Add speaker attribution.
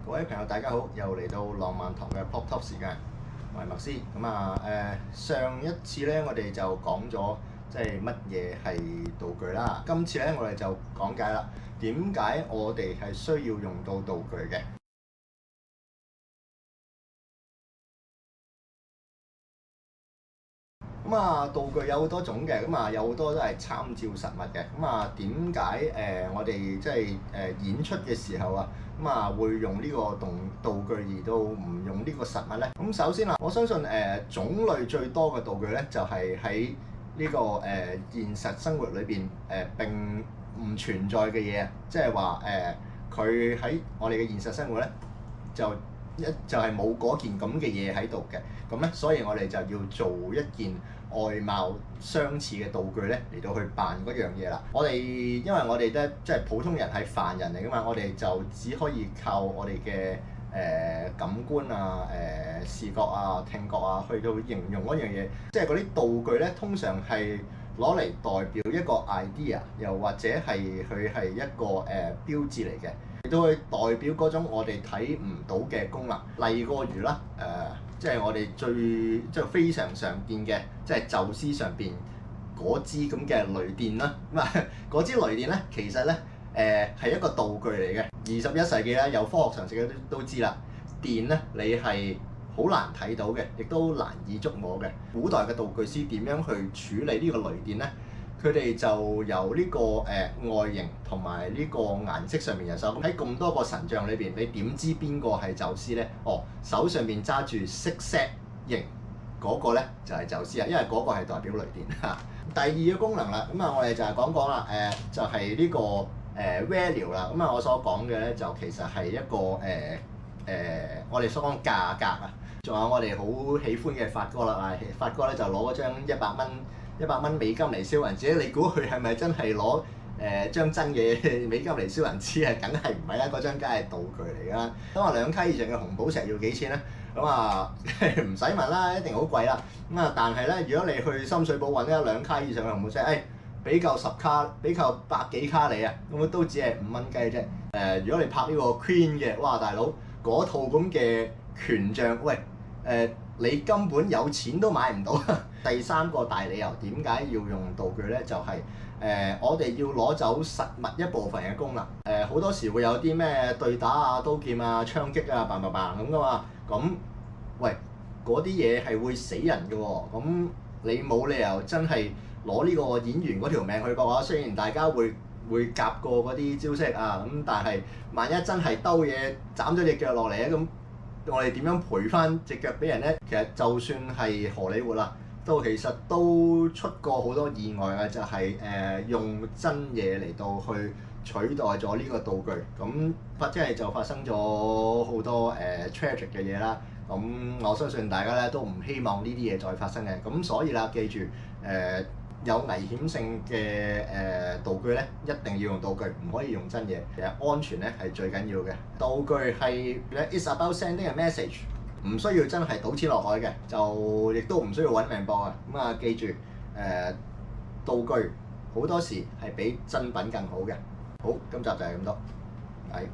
Speaker 1: 各位朋友，大家好，又嚟到浪漫堂嘅 Pop Top 時間，我係麥斯。上一次咧，我哋就講咗即係乜嘢係道具啦。今次咧，我哋就講解啦，點解我哋係需要用到道具嘅。道具有好多種嘅，有好多都係參照實物嘅。點解我哋即係演出嘅時候會用呢個道具而到唔用呢個實物咧？咁首先我相信種類最多嘅道具咧，就係喺呢個現實生活裏邊並唔存在嘅嘢，即係話佢喺我哋嘅現實生活咧就係冇嗰件咁嘅嘢喺度嘅。咁咧，所以我哋就要做一件外貌相似嘅道具咧，嚟到去扮嗰樣嘢啦。因為我哋咧即係普通人係凡人嚟噶嘛，我哋就只可以靠我哋嘅感官視覺聽覺去到形容嗰樣嘢。即係嗰啲道具咧，通常係攞嚟代表一個 idea，又或者係佢係一個標誌嚟嘅，亦都會代表嗰種我哋睇唔到嘅功能。例如啦，即係我哋即係非常常見嘅，即係宙斯上邊嗰支咁嘅雷電啦。嗰支雷電咧，其實咧係一個道具嚟嘅。21世紀咧，有科學常識嘅都知啦，電咧你係好難睇到嘅，亦都難以捉摸嘅。古代嘅道具師點樣去處理呢個雷電咧？佢哋就由呢個外形同埋呢個顏色上面入手。喺咁多個神像裏邊，你點知邊個係宙斯咧？手上面揸住色型嗰個咧就係宙斯啊，因為嗰個係代表雷電。第二個功能啦，我哋就係講啦，就係呢個value 啦。我所講嘅咧就其實係一個我哋所講價格啊。仲有我哋好喜歡嘅發哥啦，發哥咧就攞嗰張100蚊美金嚟燒銀紙，你估佢係咪真係攞張真嘅美金嚟燒銀紙啊？梗係唔係啦，嗰張梗係道具嚟㗎。2卡以上嘅紅寶石要幾錢咧？唔使問啦，一定好貴啦。但係咧，如果你去深水埗揾2卡以上嘅紅寶石，俾夠10卡，俾夠百幾卡你啊，咁都只係5蚊雞啫。如果你拍呢個 Queen 嘅，哇大佬嗰套咁嘅權杖，你根本有錢都買唔到。第三個大理由點解要用道具咧？就係我哋要攞走實物一部分嘅功能。好多時會有啲咩對打刀劍槍擊嘭咁噶嘛。咁嗰啲嘢係會死人嘅喎。咁你冇理由真係攞呢個演員嗰條命去搏。雖然大家會夾過嗰啲招式但係萬一真係兜嘢斬咗隻腳落嚟咧，咁我哋點樣賠翻隻腳俾人咧？其實就算係荷里活啦，其實都出過好多意外嘅，就係用真嘢嚟到去取代咗呢個道具。咁就發生咗好多tragic 嘅嘢啦。咁我相信大家咧都唔希望呢啲嘢再發生嘅。咁所以啦，記住有危險性嘅道具咧，一定要用道具，唔可以用真嘢。其實安全咧係最緊要嘅。道具係 It's about sending a message， 唔需要真係賭錢落海嘅，就亦都唔需要揾命搏啊。記住道具好多時係比真品更好嘅。好，今集就係咁多，係。